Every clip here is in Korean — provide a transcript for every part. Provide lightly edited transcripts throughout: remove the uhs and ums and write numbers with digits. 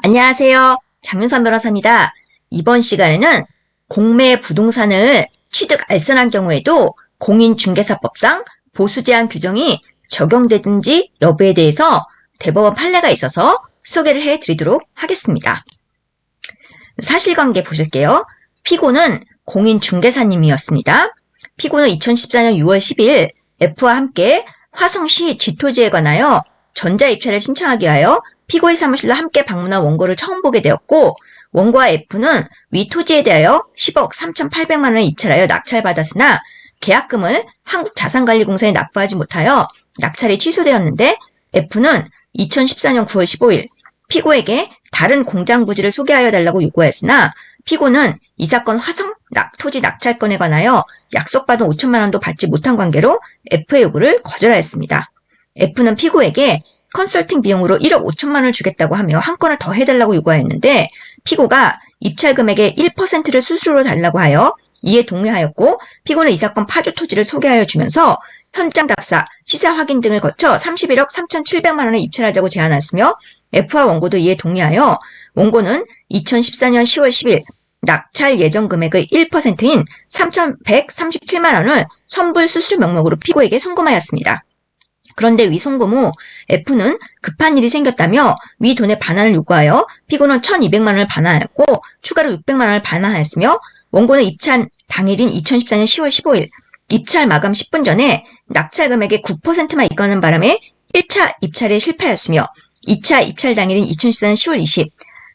안녕하세요. 장윤선 변호사입니다. 이번 시간에는 공매 부동산을 취득 알선한 경우에도 공인중개사법상 보수제한 규정이 적용되든지 여부에 대해서 대법원 판례가 있어서 소개를 해드리도록 하겠습니다. 사실관계 보실게요. 피고는 공인중개사님이었습니다. 피고는 2014년 6월 10일 F와 함께 화성시 G토지에 관하여 전자입찰을 신청하기 위하여 피고의 사무실로 함께 방문한 원고를 처음 보게 되었고, 원고와 F는 위 토지에 대하여 10억 3,800만 원을 입찰하여 낙찰받았으나 계약금을 한국자산관리공사에 납부하지 못하여 낙찰이 취소되었는데, F는 2014년 9월 15일 피고에게 다른 공장 부지를 소개하여 달라고 요구하였으나 피고는 이 사건 화성 토지 낙찰건에 관하여 약속받은 5천만 원도 받지 못한 관계로 F의 요구를 거절하였습니다. F는 피고에게 컨설팅 비용으로 1억 5천만 원을 주겠다고 하며 한 건을 더 해달라고 요구하였는데, 피고가 입찰 금액의 1%를 수수료로 달라고 하여 이에 동의하였고, 피고는 이 사건 파주 토지를 소개하여 주면서 현장 답사, 시세 확인 등을 거쳐 31억 3,700만 원에 입찰하자고 제안했으며, F와 원고도 이에 동의하여 원고는 2014년 10월 10일 낙찰 예정 금액의 1%인 3,137만 원을 선불 수수료 명목으로 피고에게 송금하였습니다. 그런데 위 송금 후 F는 급한 일이 생겼다며 위 돈의 반환을 요구하여 피고는 1,200만 원을 반환하였고 추가로 600만 원을 반환하였으며, 원고는 입찰 당일인 2014년 10월 15일 입찰 마감 10분 전에 낙찰 금액의 9%만 입금하는 바람에 1차 입찰에 실패하였으며, 2차 입찰 당일인 2014년 10월 20일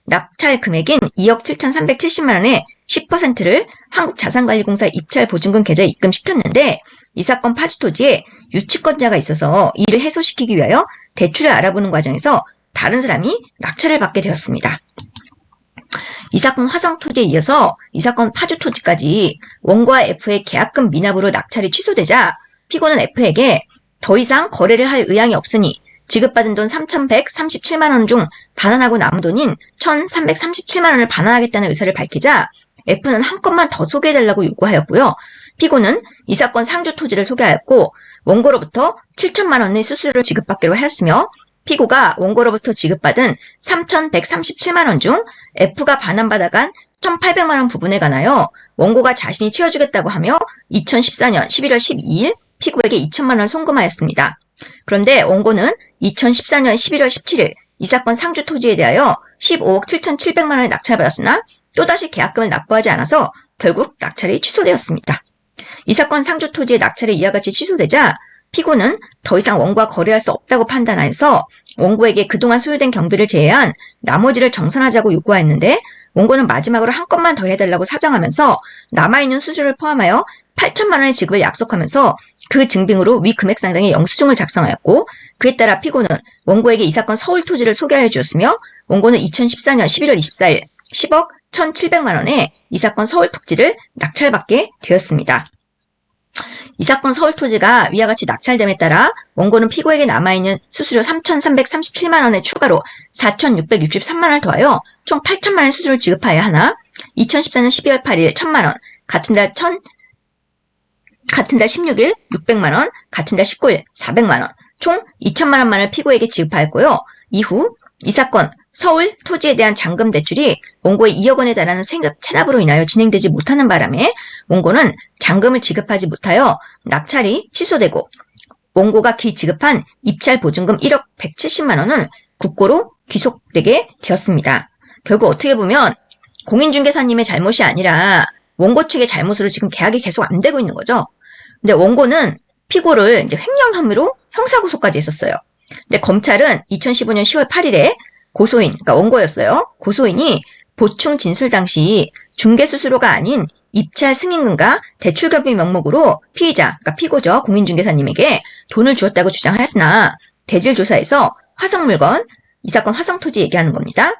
낙찰 금액인 2억 7,370만 원의 10%를 한국자산관리공사 입찰보증금 계좌에 입금시켰는데, 이 사건 파주토지에 유치권자가 있어서 이를 해소시키기 위하여 대출을 알아보는 과정에서 다른 사람이 낙찰을 받게 되었습니다. 이 사건 화성토지에 이어서 이 사건 파주토지까지 원고와 F의 계약금 미납으로 낙찰이 취소되자 피고는 F에게 더 이상 거래를 할 의향이 없으니 지급받은 돈 3,137만 원 중 반환하고 남은 돈인 1,337만 원을 반환하겠다는 의사를 밝히자 F는 한 건만 더 소개해달라고 요구하였고요. 피고는 이 사건 상주 토지를 소개하였고 원고로부터 7천만 원의 수수료를 지급받기로 하였으며, 피고가 원고로부터 지급받은 3,137만 원 중 F가 반환받아간 1,800만 원 부분에 관하여 원고가 자신이 채워주겠다고 하며 2014년 11월 12일 피고에게 2천만 원을 송금하였습니다. 그런데 원고는 2014년 11월 17일 이 사건 상주 토지에 대하여 15억 7,700만 원을 낙찰받았으나 또다시 계약금을 납부하지 않아서 결국 낙찰이 취소되었습니다. 이 사건 상주 토지의 낙찰이 이와 같이 취소되자 피고는 더 이상 원고와 거래할 수 없다고 판단하여서 원고에게 그동안 소요된 경비를 제외한 나머지를 정산하자고 요구하였는데, 원고는 마지막으로 한 건만 더 해달라고 사정하면서 남아있는 수수료를 포함하여 8천만 원의 지급을 약속하면서 그 증빙으로 위 금액 상당의 영수증을 작성하였고, 그에 따라 피고는 원고에게 이 사건 서울 토지를 소개하여 주었으며, 원고는 2014년 11월 24일 10억 1,700만 원에 이 사건 서울 토지를 낙찰받게 되었습니다. 이 사건 서울 토지가 위와 같이 낙찰됨에 따라 원고는 피고에게 남아있는 수수료 3,337만 원에 추가로 4,663만 원을 더하여 총 8천만 원의 수수료를 지급하여야 하나, 2014년 12월 8일 1,000만 원, 같은 달 16일 600만 원, 같은 달 19일 400만 원, 총 2천만 원만을 피고에게 지급하였고요. 이후 이 사건 서울 토지에 대한 잔금 대출이 원고의 2억 원에 달하는 세금 체납으로 인하여 진행되지 못하는 바람에 원고는 잔금을 지급하지 못하여 낙찰이 취소되고, 원고가 지급한 입찰 보증금 1억 170만 원은 국고로 귀속되게 되었습니다. 결국 어떻게 보면 공인중개사님의 잘못이 아니라 원고 측의 잘못으로 지금 계약이 계속 안 되고 있는 거죠. 근데 원고는 피고를 이제 횡령 혐의로 형사고소까지 했었어요. 근데 검찰은 2015년 10월 8일에 고소인, 그러니까 원고였어요. 고소인이 보충 진술 당시 중개수수료가 아닌 입찰 승인금과 대출경비 명목으로 피의자, 그러니까 피고죠, 공인중개사님에게 돈을 주었다고 주장하였으나 대질조사에서 화성물건, 이 사건 화성토지 얘기하는 겁니다.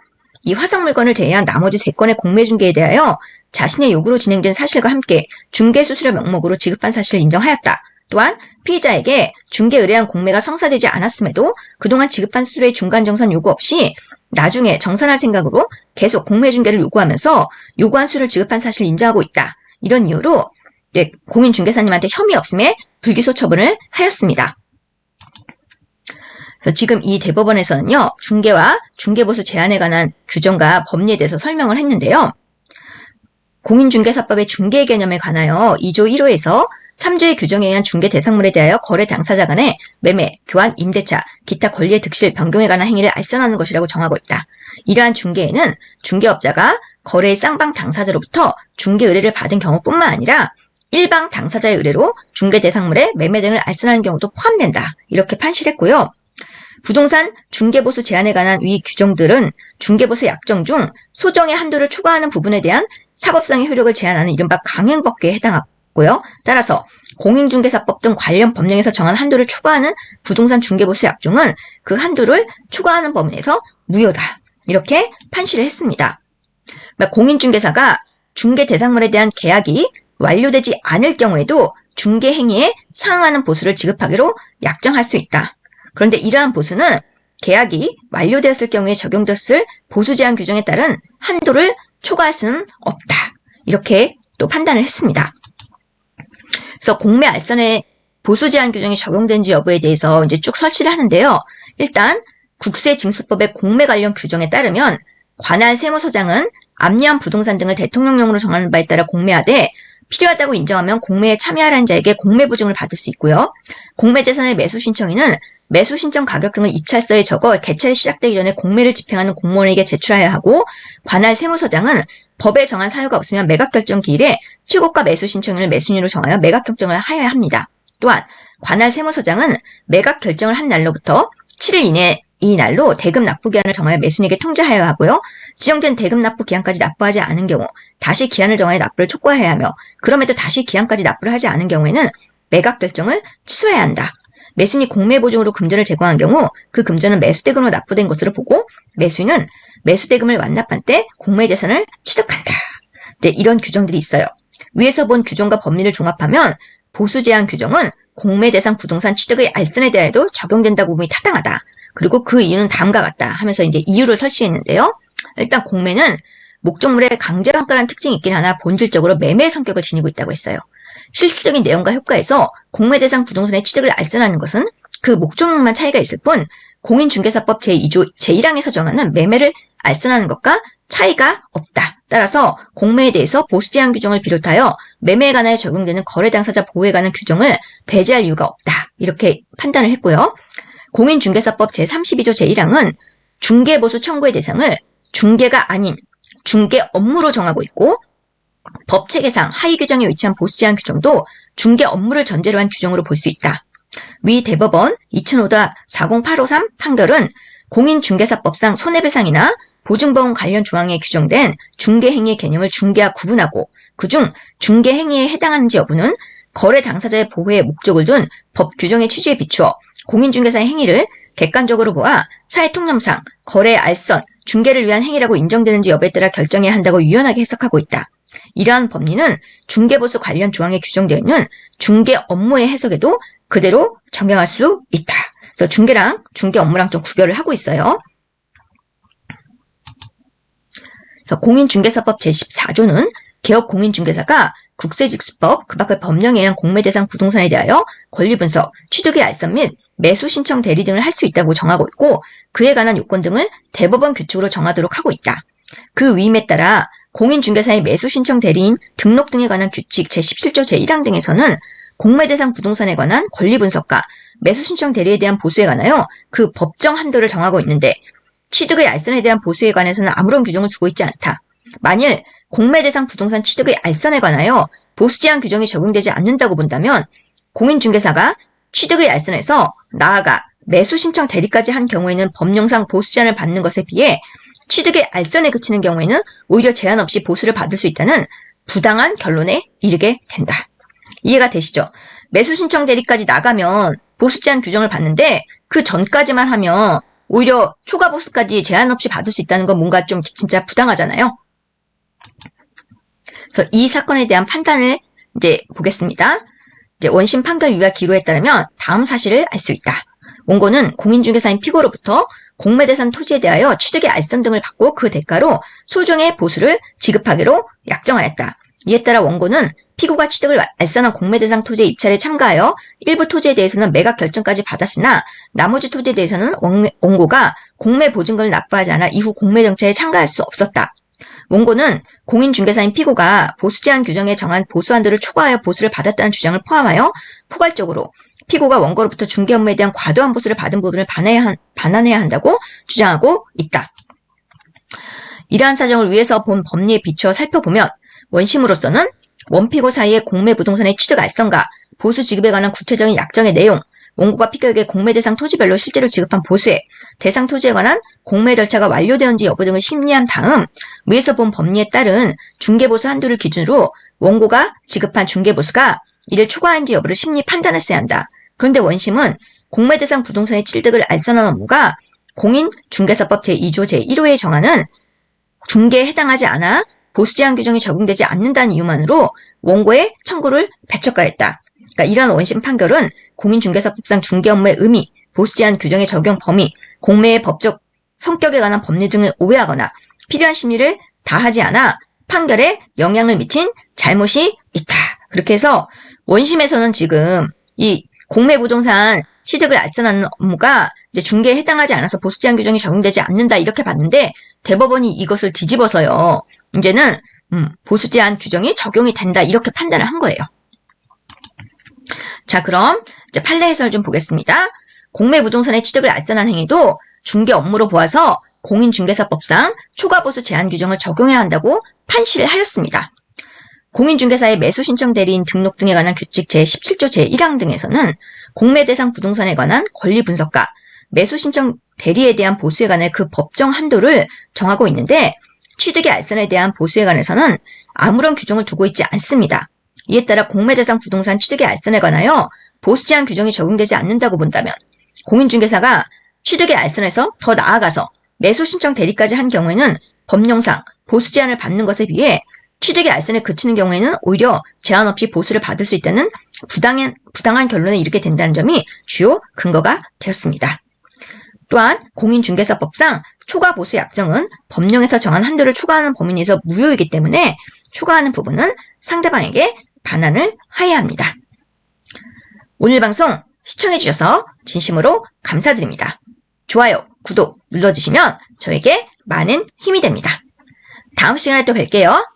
이 화성물건을 제외한 나머지 3건의 공매중개에 대하여 자신의 요구로 진행된 사실과 함께 중개수수료 명목으로 지급한 사실을 인정하였다. 또한 피의자에게 중개 의뢰한 공매가 성사되지 않았음에도 그동안 지급한 수수료의 중간정산 요구 없이 나중에 정산할 생각으로 계속 공매중개를 요구하면서 요구한 수수료를 지급한 사실을 인정하고 있다. 이런 이유로 공인중개사님한테 혐의 없음에 불기소 처분을 하였습니다. 그래서 지금 이 대법원에서는요, 중개와 중개보수 제한에 관한 규정과 법리에 대해서 설명을 했는데요. 공인중개사법의 중개 개념에 관하여 2조 1호에서 3조의 규정에 의한 중개 대상물에 대하여 거래 당사자 간의 매매, 교환, 임대차, 기타 권리의 득실, 변경에 관한 행위를 알선하는 것이라고 정하고 있다. 이러한 중개에는 중개업자가 거래의 쌍방 당사자로부터 중개 의뢰를 받은 경우뿐만 아니라 일방 당사자의 의뢰로 중개 대상물의 매매 등을 알선하는 경우도 포함된다. 이렇게 판시했고요. 부동산 중개보수 제한에 관한 위 규정들은 중개보수 약정 중 소정의 한도를 초과하는 부분에 대한 사법상의 효력을 제한하는 이른바 강행법규에 해당하고요. 따라서 공인중개사법 등 관련 법령에서 정한 한도를 초과하는 부동산 중개보수 약정은 그 한도를 초과하는 범위에서 무효다. 이렇게 판시를 했습니다. 공인중개사가 중개 대상물에 대한 계약이 완료되지 않을 경우에도 중개 행위에 상응하는 보수를 지급하기로 약정할 수 있다. 그런데 이러한 보수는 계약이 완료되었을 경우에 적용됐을 보수 제한 규정에 따른 한도를 초과할 수는 없다. 이렇게 또 판단을 했습니다. 그래서 공매 알선에 보수 제한 규정이 적용된지 여부에 대해서 이제 쭉 설치를 하는데요. 일단 국세징수법의 공매 관련 규정에 따르면 관할 세무서장은 압류한 부동산 등을 대통령령으로 정하는 바에 따라 공매하되 필요하다고 인정하면 공매에 참여하라는 자에게 공매 보증을 받을 수 있고요. 공매 재산의 매수 신청인은 매수 신청 가격 등을 입찰서에 적어 개찰이 시작되기 전에 공매를 집행하는 공무원에게 제출하여야 하고, 관할 세무서장은 법에 정한 사유가 없으면 매각 결정 기일에 최고가 매수 신청인을 매수인으로 정하여 매각 결정을 하여야 합니다. 또한 관할 세무서장은 매각 결정을 한 날로부터 7일 이내 이 날로 대금 납부 기한을 정하여 매수인에게 통지하여야 하고요. 지정된 대금 납부 기한까지 납부하지 않은 경우 다시 기한을 정하여 납부를 촉구해야 하며, 그럼에도 다시 기한까지 납부를 하지 않은 경우에는 매각 결정을 취소해야 한다. 매수인이 공매 보증으로 금전을 제공한 경우 그 금전은 매수대금으로 납부된 것으로 보고 매수인은 매수대금을 완납한 때 공매 재산을 취득한다. 이제 이런 규정들이 있어요. 위에서 본 규정과 법리를 종합하면 보수 제한 규정은 공매 대상 부동산 취득의 알선에 대해도 적용된다고 보기 타당하다. 그리고 그 이유는 다음과 같다 하면서 이제 이유를 설치했는데요. 일단 공매는 목적물에 강제환가라는 특징이 있긴 하나 본질적으로 매매의 성격을 지니고 있다고 했어요. 실질적인 내용과 효과에서 공매 대상 부동산의 취득을 알선하는 것은 그 목적물만 차이가 있을 뿐 공인중개사법 제2조 제1항에서 정하는 매매를 알선하는 것과 차이가 없다. 따라서 공매에 대해서 보수제한 규정을 비롯하여 매매에 관하여 적용되는 거래 당사자 보호에 관한 규정을 배제할 이유가 없다. 이렇게 판단을 했고요. 공인중개사법 제32조 제1항은 중개보수 청구의 대상을 중개가 아닌 중개 업무로 정하고 있고, 법 체계상 하위 규정에 위치한 보수 제한 규정도 중개 업무를 전제로 한 규정으로 볼 수 있다. 위 대법원 2005-40853 판결은 공인중개사법상 손해배상이나 보증보험 관련 조항에 규정된 중개행위의 개념을 중개와 구분하고, 그중 중개행위에 해당하는지 여부는 거래 당사자의 보호에 목적을 둔 법 규정의 취지에 비추어 공인중개사의 행위를 객관적으로 보아 사회 통념상 거래의 알선, 중개를 위한 행위라고 인정되는지 여부에 따라 결정해야 한다고 유연하게 해석하고 있다. 이러한 법리는 중개보수 관련 조항에 규정되어 있는 중개 업무의 해석에도 그대로 적용할 수 있다. 그래서 중개랑 중개 업무랑 좀 구별을 하고 있어요. 그래서 공인중개사법 제14조는 개업 공인중개사가 국세직수법 그 밖의 법령에 의한 공매대상 부동산에 대하여 권리분석, 취득의 알선 및 매수 신청 대리 등을 할 수 있다고 정하고 있고, 그에 관한 요건 등을 대법원 규칙으로 정하도록 하고 있다. 그 위임에 따라 공인중개사의 매수 신청 대리인 등록 등에 관한 규칙 제17조 제1항 등에서는 공매대상 부동산에 관한 권리분석과 매수 신청 대리에 대한 보수에 관하여 그 법정 한도를 정하고 있는데, 취득의 알선에 대한 보수에 관해서는 아무런 규정을 두고 있지 않다. 만일 공매대상 부동산 취득의 알선에 관하여 보수제한 규정이 적용되지 않는다고 본다면 공인중개사가 취득의 알선에서 나아가 매수 신청 대리까지 한 경우에는 법령상 보수제한을 받는 것에 비해 취득의 알선에 그치는 경우에는 오히려 제한 없이 보수를 받을 수 있다는 부당한 결론에 이르게 된다. 이해가 되시죠? 매수 신청 대리까지 나가면 보수제한 규정을 받는데 그 전까지만 하면 오히려 초과 보수까지 제한 없이 받을 수 있다는 건 뭔가 좀 진짜 부당하잖아요. 그래서 이 사건에 대한 판단을 이제 보겠습니다. 이제 원심 판결 유야 기로에 따르면 다음 사실을 알 수 있다. 원고는 공인중개사인 피고로부터 공매대상 토지에 대하여 취득의 알선 등을 받고 그 대가로 소정의 보수를 지급하기로 약정하였다. 이에 따라 원고는 피고가 취득을 알선한 공매 대상 토지의 입찰에 참가하여 일부 토지에 대해서는 매각 결정까지 받았으나 나머지 토지에 대해서는 원고가 공매 보증금을 납부하지 않아 이후 공매 정차에 참가할 수 없었다. 원고는 공인중개사인 피고가 보수제한 규정에 정한 보수한도를 초과하여 보수를 받았다는 주장을 포함하여 포괄적으로 피고가 원고로부터 중개 업무에 대한 과도한 보수를 받은 부분을 반환해야 한다고 주장하고 있다. 이러한 사정을 위에서 본 법리에 비추어 살펴보면 원심으로서는 원피고 사이의 공매 부동산의 취득 알선과 보수 지급에 관한 구체적인 약정의 내용, 원고가 피고에게 공매 대상 토지별로 실제로 지급한 보수액, 대상 토지에 관한 공매 절차가 완료되었는지 여부 등을 심리한 다음 위에서 본 법리에 따른 중개보수 한도를 기준으로 원고가 지급한 중개보수가 이를 초과한지 여부를 심리 판단했어야 한다. 그런데 원심은 공매 대상 부동산의 취득을 알선한 업무가 공인중개사법 제2조 제1호에 정하는 중개에 해당하지 않아 보수제한 규정이 적용되지 않는다는 이유만으로 원고의 청구를 배척하였다. 그러니까 이러한 원심 판결은 공인중개사법상 중개 업무의 의미, 보수제한 규정의 적용 범위, 공매의 법적 성격에 관한 법리 등을 오해하거나 필요한 심리를 다하지 않아 판결에 영향을 미친 잘못이 있다. 그렇게 해서 원심에서는 지금 이 공매 부동산 취득을 알선하는 업무가 이제 중개에 해당하지 않아서 보수제한 규정이 적용되지 않는다 이렇게 봤는데 대법원이 이것을 뒤집어서요. 이제는 보수제한 규정이 적용이 된다 이렇게 판단을 한 거예요. 자, 그럼 이제 판례 해설 좀 보겠습니다. 공매 부동산의 취득을 알선한 행위도 중개 업무로 보아서 공인중개사법상 초과보수 제한 규정을 적용해야 한다고 판시를 하였습니다. 공인중개사의 매수신청 대리인 등록 등에 관한 규칙 제17조 제1항 등에서는 공매 대상 부동산에 관한 권리 분석과 매수신청 대리에 대한 보수에 관해 그 법정 한도를 정하고 있는데 취득의 알선에 대한 보수에 관해서는 아무런 규정을 두고 있지 않습니다. 이에 따라 공매 대상 부동산 취득의 알선에 관하여 보수제한 규정이 적용되지 않는다고 본다면 공인중개사가 취득의 알선에서 더 나아가서 매수신청 대리까지 한 경우에는 법령상 보수제한을 받는 것에 비해 취득의 알선에 그치는 경우에는 오히려 제한 없이 보수를 받을 수 있다는 부당한 결론에 이르게 된다는 점이 주요 근거가 되었습니다. 또한 공인중개사법상 초과보수 약정은 법령에서 정한 한도를 초과하는 범위 내에서 무효이기 때문에 초과하는 부분은 상대방에게 반환을 하여야 합니다. 오늘 방송 시청해주셔서 진심으로 감사드립니다. 좋아요, 구독 눌러주시면 저에게 많은 힘이 됩니다. 다음 시간에 또 뵐게요.